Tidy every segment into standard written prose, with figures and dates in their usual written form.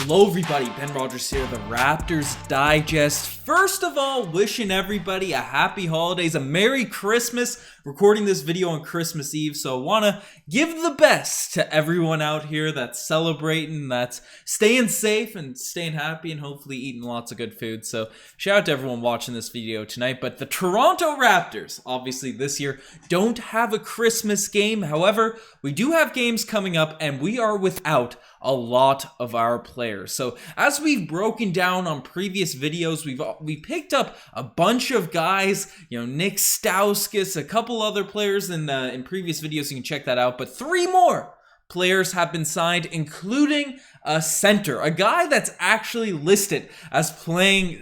Hello everybody, Ben Rogers here, the Raptors Digest. First of all, wishing everybody a happy holidays, a Merry Christmas. Recording this video on Christmas Eve, so I want to give the best to everyone out here that's celebrating, that's staying safe and staying happy and hopefully eating lots of good food. So shout out to everyone watching this video tonight. But the Toronto Raptors, obviously this year, don't have a Christmas game. However, we do have games coming up and we are without a lot of our players. So as we've broken down on previous videos, we picked up a bunch of guys, Nick Stauskas, a couple other players in previous videos, you can check that out, but 3 more players have been signed, including a center, a guy that's actually listed as playing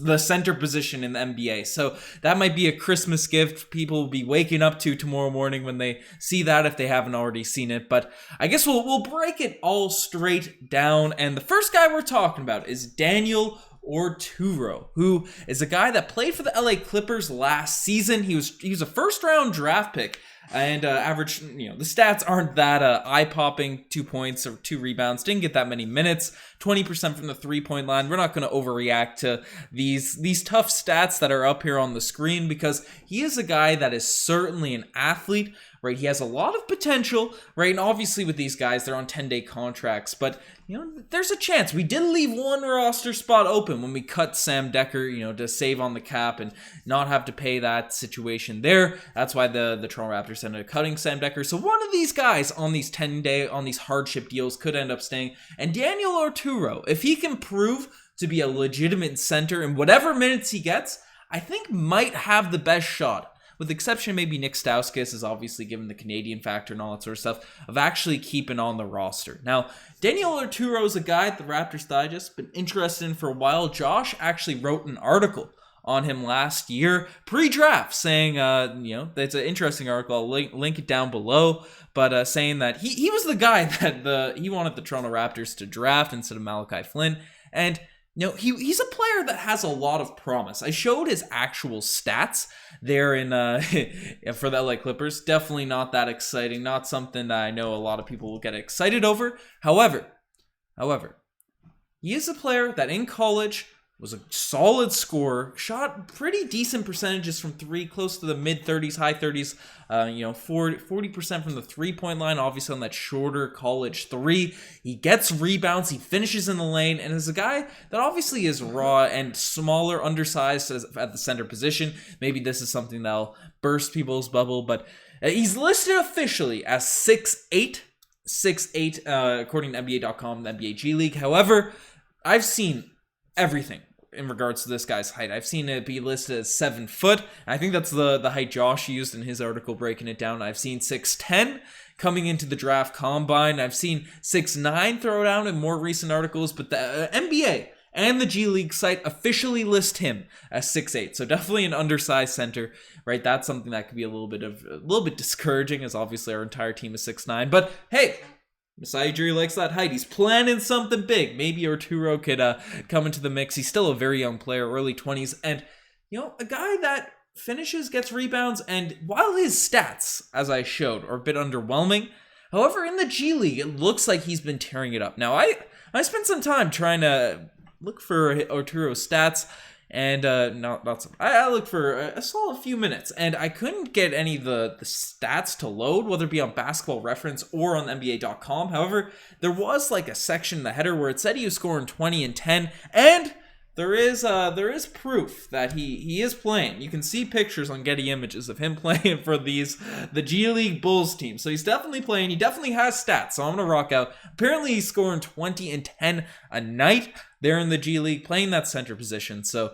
the center position in the NBA. So that might be a Christmas gift people will be waking up to tomorrow morning when they see that, if they haven't already seen it. But I guess we'll break it all straight down. And the first guy we're talking about is Daniel Orturo, who is a guy that played for the LA Clippers last season. He was a first-round draft pick and averaged, the stats aren't that eye-popping. 2 points or 2 rebounds, didn't get that many minutes, 20% from the three-point line. We're not going to overreact to these tough stats that are up here on the screen because he is a guy that is certainly an athlete, right? He has a lot of potential, right? And obviously with these guys, they're on 10-day contracts, but there's a chance. We did leave one roster spot open when we cut Sam Dekker, to save on the cap and not have to pay that situation there. That's why the Toronto Raptors ended up cutting Sam Dekker. So one of these guys on these 10-day, on these hardship deals could end up staying. And Daniel Arturo, if he can prove to be a legitimate center in whatever minutes he gets, I think might have the best shot, with the exception maybe Nick Stauskas is obviously given the Canadian factor and all that sort of stuff, of actually keeping on the roster. Now, Daniel Arturo is a guy at the Raptors Digest been interested in for a while. Josh actually wrote an article on him last year, pre-draft, saying, it's an interesting article. I'll link it down below, but saying that he was the guy that he wanted the Toronto Raptors to draft instead of Malachi Flynn, and he's a player that has a lot of promise. I showed his actual stats there in for the LA Clippers. Definitely not that exciting. Not something that I know a lot of people will get excited over. However, he is a player that in college was a solid scorer, shot pretty decent percentages from 3, close to the mid-30s, high 30s, 40% from the three-point line, obviously on that shorter college 3. He gets rebounds, he finishes in the lane, and is a guy that obviously is raw and smaller, undersized at the center position. Maybe this is something that'll burst people's bubble, but he's listed officially as 6'8", according to NBA.com, the NBA G League. However, I've seen everything in regards to this guy's height. I've seen it be listed as 7 foot. I think that's the height Josh used in his article breaking it down. I've seen 6'10" coming into the draft combine. I've seen 6'9" thrown out in more recent articles, but the NBA and the G League site officially list him as 6'8". So definitely an undersized center, right? That's something that could be a little bit discouraging, as obviously our entire team is 6'9". But hey, Masai Ujiri likes that height. He's planning something big. Maybe Arturo could come into the mix. He's still a very young player, early 20s. And, a guy that finishes, gets rebounds, and while his stats, as I showed, are a bit underwhelming, however, in the G League, it looks like he's been tearing it up. Now, I spent some time trying to look for Arturo's stats, and I looked for a solid few minutes, and I couldn't get any of the stats to load, whether it be on Basketball Reference or on NBA.com. However, there was like a section in the header where it said he was scoring 20 and 10, and there is proof that he is playing. You can see pictures on Getty Images of him playing for the G League Bulls team. So he's definitely playing. He definitely has stats. So I'm gonna rock out. Apparently he's scoring 20 and 10 a night there in the G League, playing that center position. So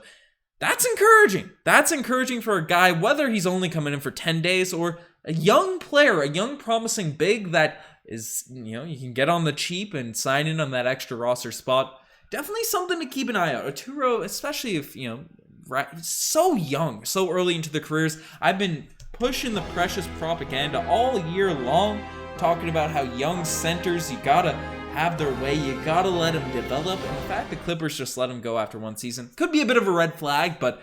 that's encouraging. That's encouraging for a guy, whether he's only coming in for 10 days or a young player, a young promising big that is, you can get on the cheap and sign in on that extra roster spot. Definitely something to keep an eye out. Arturo, especially if, so young, so early into their careers. I've been pushing the precious propaganda all year long, talking about how young centers, you gotta have their way, you gotta let them develop. And the fact the Clippers just let him go after one season could be a bit of a red flag, but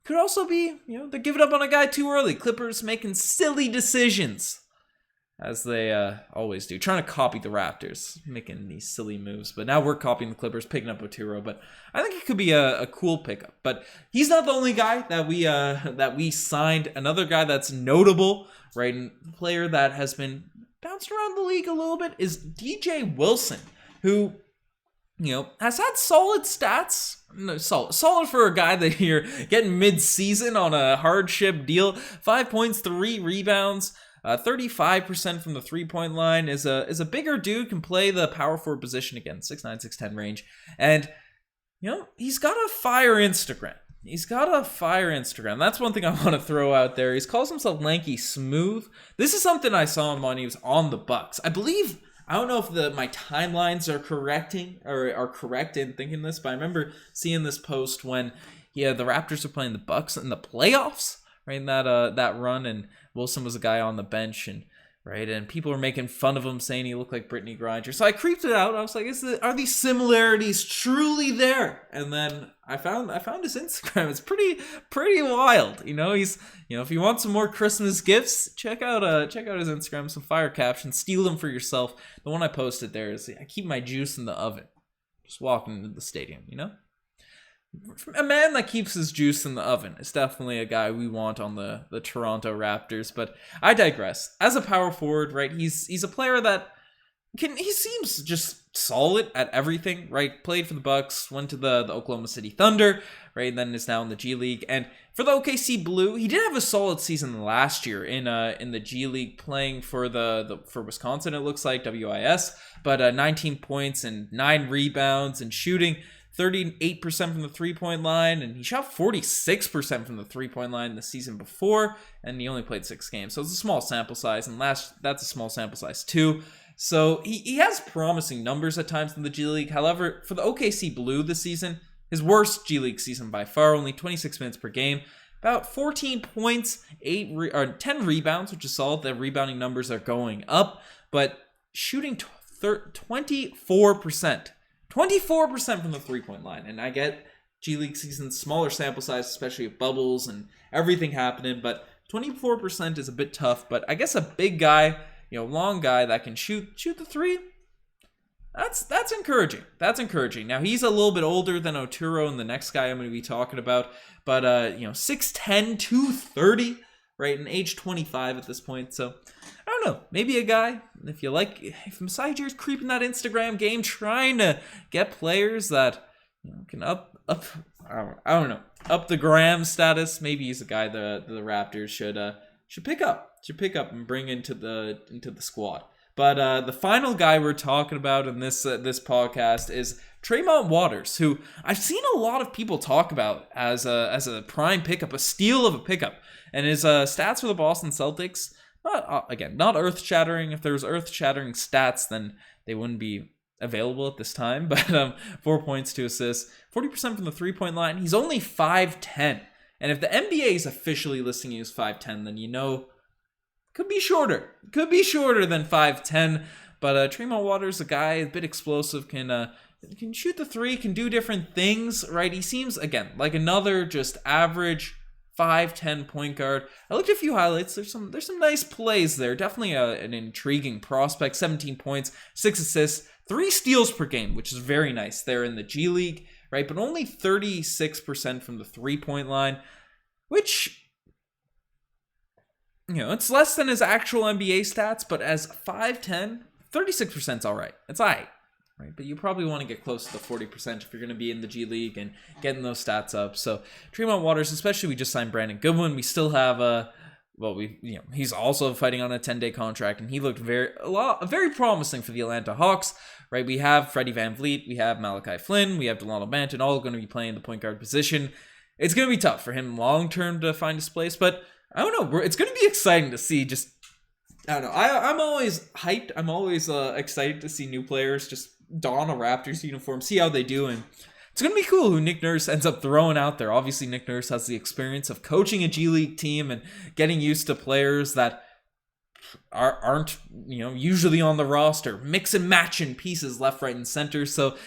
could also be, they're giving up on a guy too early. Clippers making silly decisions. as they always do, trying to copy the Raptors, making these silly moves. But now we're copying the Clippers, picking up Oturu. But I think it could be a cool pickup. But he's not the only guy that we signed. Another guy that's notable, right, and a player that has been bounced around the league a little bit is DJ Wilson, who, has had solid stats. No, solid for a guy that you're getting mid-season on a hardship deal. 5 points, 3 rebounds. 35% from the three-point line, is a bigger dude, can play the power forward position again, 6'9", 6'10 range. And, he's got a fire Instagram. That's one thing I want to throw out there. He calls himself Lanky Smooth. This is something I saw him when he was on the Bucks. I don't know if my timelines are correct in thinking this, but I remember seeing this post when the Raptors were playing the Bucks in the playoffs, right, in that run, and Wilson was a guy on the bench, and people were making fun of him, saying he looked like Brittany Griner. So I creeped it out. I was like, are these similarities truly there? And then I found his Instagram. It's pretty wild. He's if you want some more Christmas gifts, check out his Instagram. Some fire captions. Steal them for yourself. The one I posted there is, I keep my juice in the oven, just walking into the stadium. A man that keeps his juice in the oven is definitely a guy we want on the Toronto Raptors. But I digress. As a power forward, right, he's a player that he seems just solid at everything, right? Played for the Bucks, went to the Oklahoma City Thunder, right, and then is now in the G League. And for the OKC Blue, he did have a solid season last year in the G League, playing for for Wisconsin, it looks like, WIS, but 19 points and 9 rebounds and shooting 38% from the three-point line, and he shot 46% from the three-point line the season before, and he only played 6 games. So it's a small sample size, and that's a small sample size too. So he has promising numbers at times in the G League. However, for the OKC Blue this season, his worst G League season by far, only 26 minutes per game, about 14 points, 10 rebounds, which is solid. The rebounding numbers are going up, but shooting 24%. 24% from the three-point line. And I get G League season, smaller sample size, especially with bubbles and everything happening, but 24% is a bit tough. But I guess a big guy, long guy that can shoot the three, that's encouraging. That's encouraging. Now, he's a little bit older than Oturu and the next guy I'm going to be talking about, but 6'10", 230, right, and age 25 at this point. So I don't know, maybe a guy, if Massager's creeping that Instagram game, trying to get players that can up the gram status, maybe he's a guy the Raptors should pick up and bring into the squad. But the final guy we're talking about in this podcast is Treymont Waters, who I've seen a lot of people talk about as a prime pickup, a steal of a pickup, and his stats for the Boston Celtics. Not earth-shattering. If there was earth-shattering stats, then they wouldn't be available at this time. But 4 points, 2 assists, 40% from the three-point line. He's only 5'10". And if the NBA is officially listing you as 5'10", then could be shorter. Could be shorter than 5'10". But Treymont Waters, a guy a bit explosive, can shoot the three, can do different things, right? He seems, again, like another just average 5'10" point guard. I looked at a few highlights. There's some nice plays there. Definitely an intriguing prospect. 17 points, 6 assists, 3 steals per game, which is very nice there in the G League, right? But only 36% from the three-point line, which, it's less than his actual NBA stats, but as 5'10", 36% is all right. It's all right. Right, but you probably want to get close to the 40% if you're going to be in the G League and getting those stats up. So Treymont Waters, especially, we just signed Brandon Goodwin. We still have he's also fighting on a 10-day contract, and he looked very promising for the Atlanta Hawks. Right, we have Freddie VanVleet, we have Malachi Flynn, we have Delano Banton, all going to be playing the point guard position. It's going to be tough for him long term to find his place, but I don't know. It's going to be exciting to see. Just I don't know. I'm always hyped. I'm always excited to see new players just don a Raptors uniform, see how they do, and it's going to be cool who Nick Nurse ends up throwing out there. Obviously, Nick Nurse has the experience of coaching a G League team and getting used to players that aren't usually on the roster, mix and matching pieces left, right, and center. So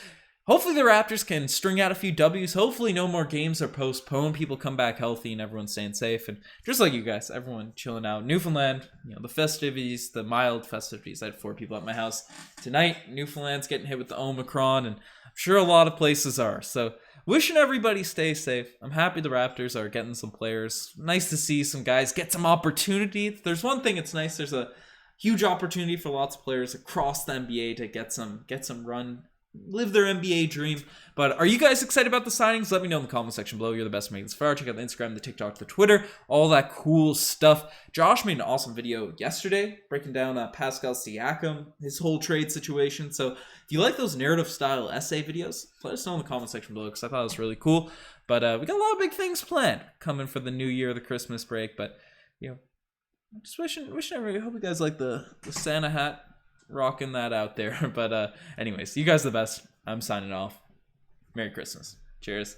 hopefully the Raptors can string out a few W's. Hopefully no more games are postponed. People come back healthy and everyone's staying safe. And just like you guys, everyone chilling out. Newfoundland, the festivities, the mild festivities. I had 4 people at my house tonight. Newfoundland's getting hit with the Omicron, and I'm sure a lot of places are. So wishing everybody stay safe. I'm happy the Raptors are getting some players. Nice to see some guys get some opportunity. If there's one thing it's nice, there's a huge opportunity for lots of players across the NBA to get some run, live their NBA dream. But are you guys excited about the signings? Let me know in the comment section below. You're the best at making this far. Check out the Instagram, the TikTok, the Twitter, all that cool stuff. Josh made an awesome video yesterday breaking down Pascal Siakam, his whole trade situation. So if you like those narrative style essay videos, let us know in the comment section below, because I thought it was really cool. But we got a lot of big things planned coming for the new year, the Christmas break. But I'm just wishing everybody, I hope you guys like the Santa hat, rocking that out there. But anyways, you guys are the best. I'm signing off. Merry Christmas. Cheers.